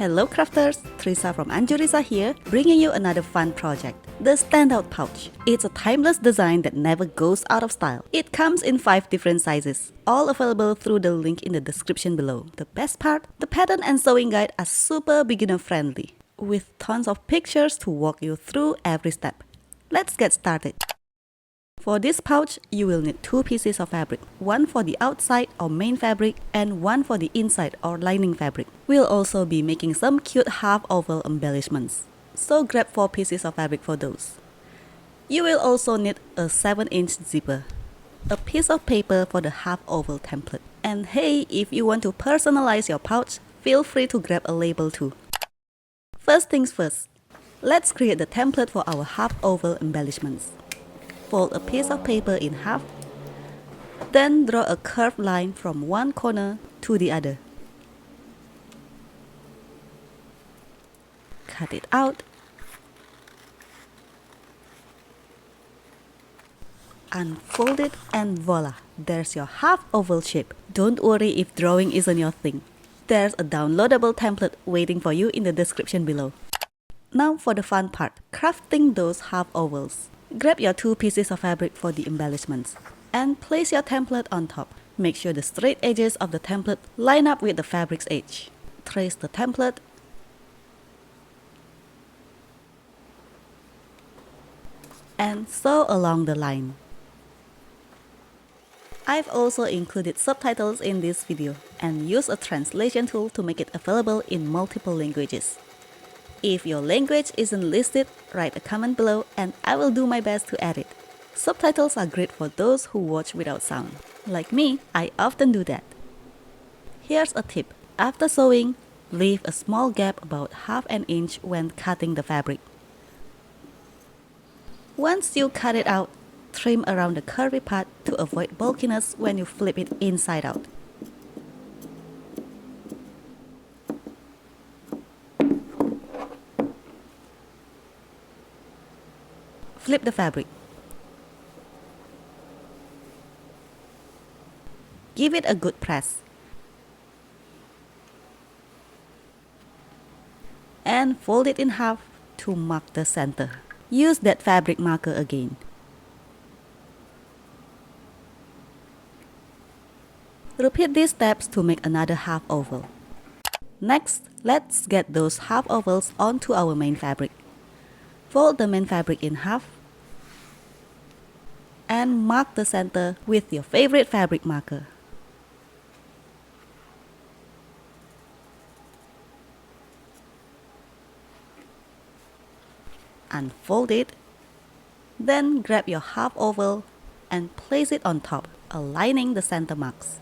Hello crafters, Trisa from Anjurisa here, bringing you another fun project, the StandOut Pouch. It's a timeless design that never goes out of style. It comes in 5 different sizes, all available through the link in the description below. The best part, the pattern and sewing guide are super beginner friendly, with tons of pictures to walk you through every step. Let's get started. For this pouch, you will need 2 pieces of fabric, one for the outside or main fabric and one for the inside or lining fabric. We'll also be making some cute half oval embellishments, so grab 4 pieces of fabric for those. You will also need a 7-inch zipper, a piece of paper for the half oval template. And hey, if you want to personalize your pouch, feel free to grab a label too. First things first, let's create the template for our half oval embellishments. Fold a piece of paper in half, then draw a curved line from one corner to the other. Cut it out. Unfold it and voila, there's your half oval shape. Don't worry if drawing isn't your thing. There's a downloadable template waiting for you in the description below. Now for the fun part, crafting those half ovals. Grab your 2 pieces of fabric for the embellishments and place your template on top. Make sure the straight edges of the template line up with the fabric's edge. Trace the template and sew along the line. I've also included subtitles in this video and use a translation tool to make it available in multiple languages. If your language isn't listed, write a comment below and I will do my best to add it. Subtitles are great for those who watch without sound. Like me, I often do that. Here's a tip. After sewing, leave a small gap about half an inch when cutting the fabric. Once you cut it out, trim around the curvy part to avoid bulkiness when you flip it inside out. Flip the fabric. Give it a good press. And fold it in half to mark the center. Use that fabric marker again. Repeat these steps to make another half oval. Next, let's get those half ovals onto our main fabric. Fold the main fabric in half and mark the center with your favorite fabric marker. Unfold it, then grab your half oval and place it on top, aligning the center marks.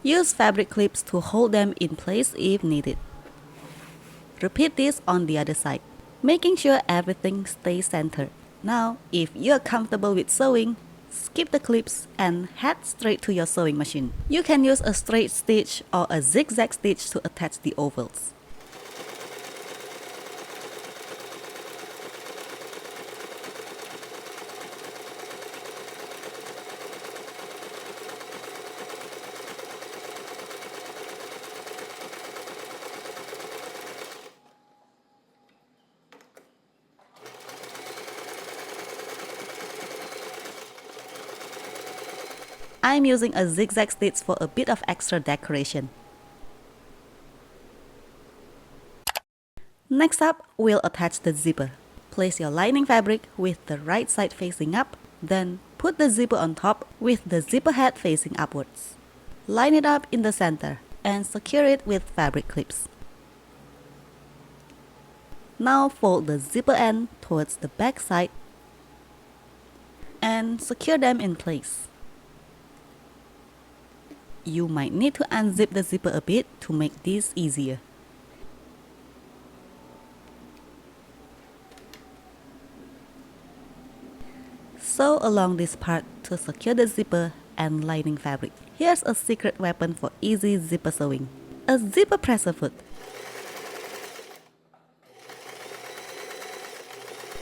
Use fabric clips to hold them in place if needed. Repeat this on the other side, making sure everything stays centered. Now, if you're comfortable with sewing, skip the clips and head straight to your sewing machine. You can use a straight stitch or a zigzag stitch to attach the ovals. I'm using a zigzag stitch for a bit of extra decoration. Next up, we'll attach the zipper. Place your lining fabric with the right side facing up, then put the zipper on top with the zipper head facing upwards. Line it up in the center and secure it with fabric clips. Now fold the zipper end towards the back side and secure them in place. You might need to unzip the zipper a bit to make this easier. Sew along this part to secure the zipper and lining fabric. Here's a secret weapon for easy zipper sewing: a zipper presser foot.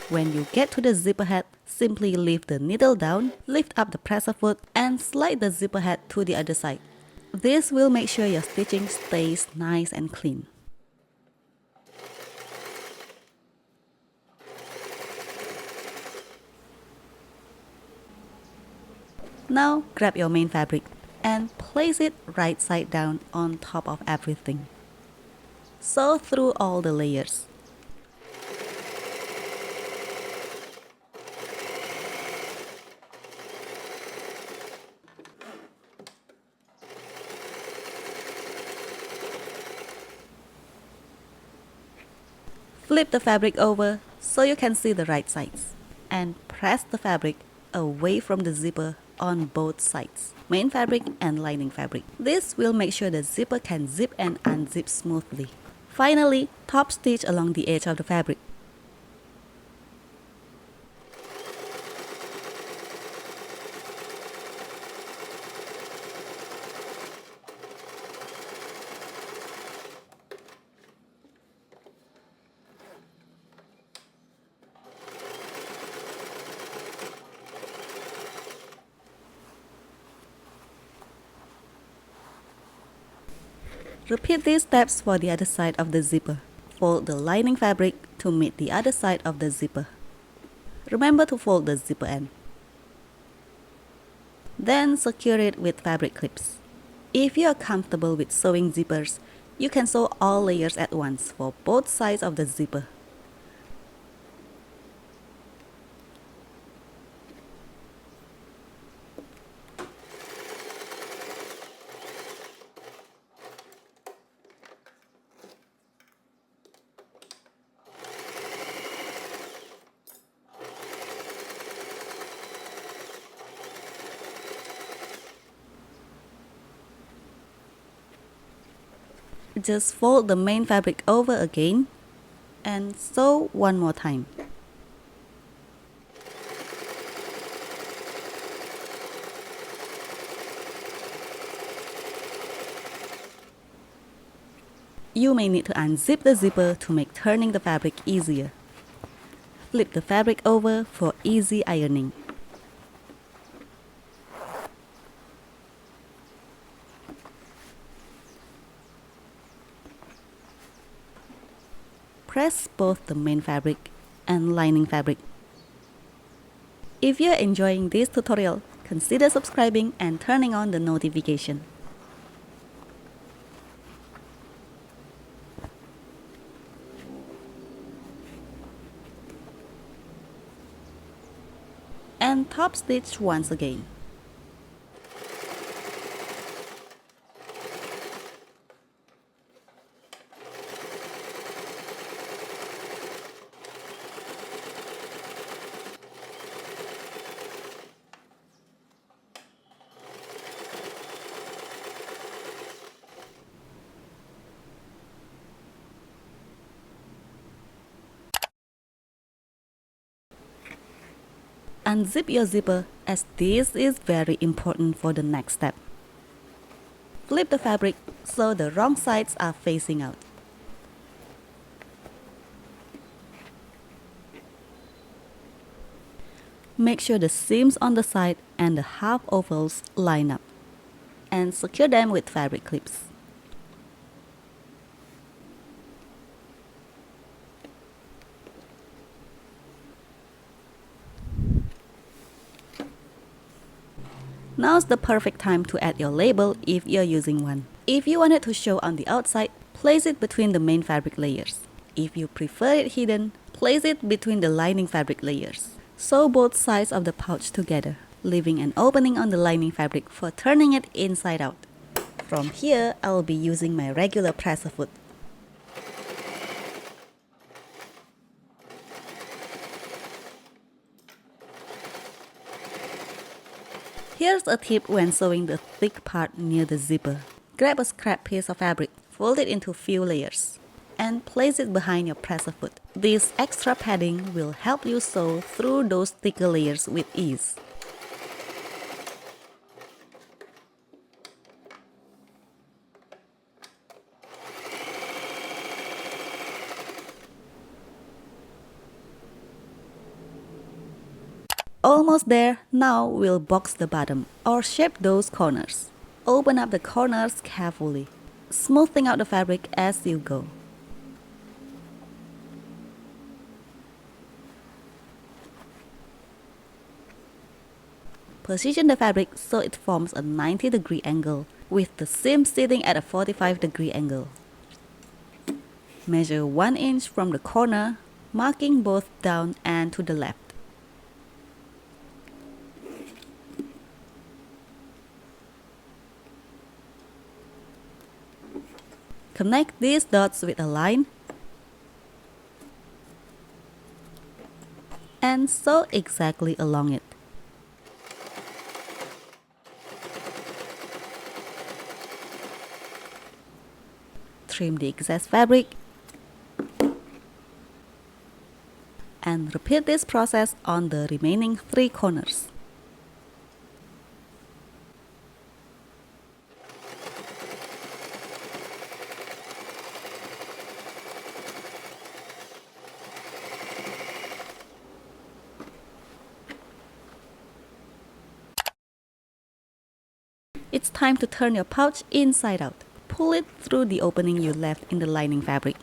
When you get to the zipper head, simply leave the needle down, lift up the presser foot, and slide the zipper head to the other side. This will make sure your stitching stays nice and clean. Now grab your main fabric and place it right side down on top of everything. Sew through all the layers. Flip the fabric over so you can see the right sides, and press the fabric away from the zipper on both sides, main fabric and lining fabric. This will make sure the zipper can zip and unzip smoothly. Finally, top stitch along the edge of the fabric. Repeat these steps for the other side of the zipper. Fold the lining fabric to meet the other side of the zipper. Remember to fold the zipper end. Then secure it with fabric clips. If you are comfortable with sewing zippers, you can sew all layers at once for both sides of the zipper. Just fold the main fabric over again and sew one more time. You may need to unzip the zipper to make turning the fabric easier. Flip the fabric over for easy ironing. Press both the main fabric and lining fabric. If you're enjoying this tutorial, consider subscribing and turning on the notification. And top stitch once again. Unzip your zipper, as this is very important for the next step. Flip the fabric so the wrong sides are facing out. Make sure the seams on the side and the half ovals line up, and secure them with fabric clips. Now's the perfect time to add your label if you're using one. If you want it to show on the outside, place it between the main fabric layers. If you prefer it hidden, place it between the lining fabric layers. Sew both sides of the pouch together, leaving an opening on the lining fabric for turning it inside out. From here, I'll be using my regular presser foot. Here's a tip when sewing the thick part near the zipper. Grab a scrap piece of fabric, fold it into few layers, and place it behind your presser foot. This extra padding will help you sew through those thicker layers with ease. Almost there, now we'll box the bottom or shape those corners. Open up the corners carefully, smoothing out the fabric as you go. Position the fabric so it forms a 90-degree angle, with the seam sitting at a 45-degree angle. Measure 1 inch from the corner, marking both down and to the left. Connect these dots with a line and sew exactly along it. Trim the excess fabric and repeat this process on the remaining 3 corners. It's time to turn your pouch inside out. Pull it through the opening you left in the lining fabric.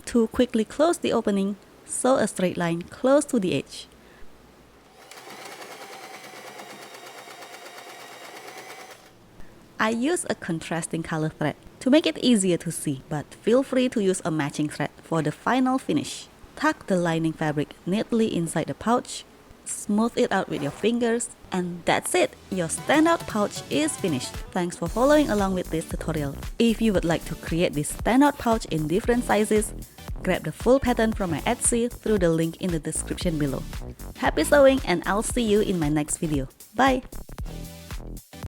To quickly close the opening, sew a straight line close to the edge. I use a contrasting color thread to make it easier to see, but feel free to use a matching thread for the final finish. Tuck the lining fabric neatly inside the pouch, smooth it out with your fingers, and that's it! Your standout pouch is finished. Thanks for following along with this tutorial. If you would like to create this standout pouch in different sizes, grab the full pattern from my Etsy through the link in the description below. Happy sewing, and I'll see you in my next video. Bye!